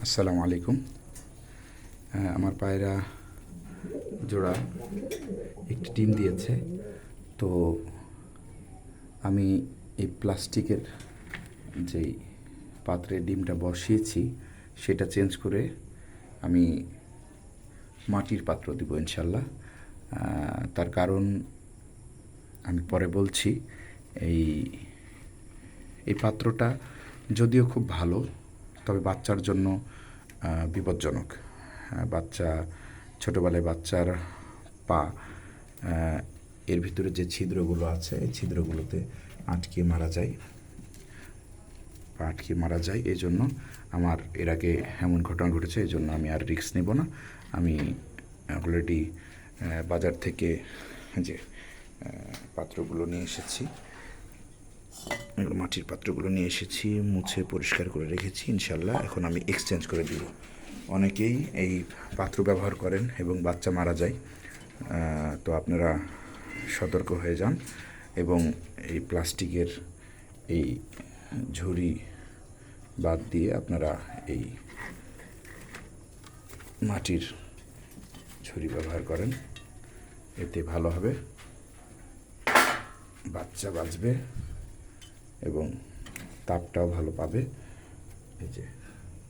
আসসালামু আলাইকুম। আমার পায়রা জোড়া একটি ডিম দিয়েছে। তো আমি এই প্লাস্টিকের যেই পাত্রে ডিমটা বসিয়েছি সেটা চেঞ্জ করে আমি মাটির পাত্র দিব ইনশাল্লাহ। তার কারণ আমি পরে বলছি। এই এই পাত্রটা যদিও খুব ভালো, তবে বাচ্চার জন্য বিপজ্জনক। বাচ্চা ছোটোবেলায় বাচ্চার পা এর ভিতরে যে ছিদ্রগুলো আছে এই ছিদ্রগুলোতে আটকে মারা যায়, পা আটকে মারা যায়। এই জন্য আমার এর আগে এমন ঘটনা ঘটেছে, এই জন্য আমি আর রিস্ক নেব না। আমি অলরেডি বাজার থেকে যে পাত্রগুলো নিয়ে এসেছি, মাটির পাত্রগুলো নিয়ে এসেছি, মুছে পরিষ্কার করে রেখেছি ইনশাল্লাহ। এখন আমি এক্সচেঞ্জ করে দিব। অনেকেই এই পাত্র ব্যবহার করেন এবং বাচ্চা মারা যায়। তো আপনারা সতর্ক হয়ে যান এবং এই প্লাস্টিকের এই ঝুড়ি বাদ দিয়ে আপনারা এই মাটির ঝুড়ি ব্যবহার করেন। এতে ভালো হবে, বাচ্চা বাঁচবে এবং তাপটাও ভালো পাবে। এই যে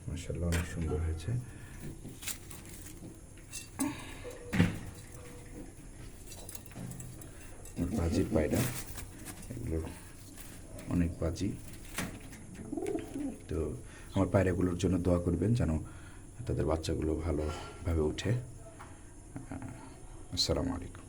মাশাআল্লাহ অনেক সুন্দর হয়েছে। বাজির পায়রা, এগুলো অনেক বাজি। তো আমার পায়রাগুলোর জন্য দোয়া করবেন যেন তাদের বাচ্চাগুলো ভালোভাবে ওঠে। আসসালামু আলাইকুম।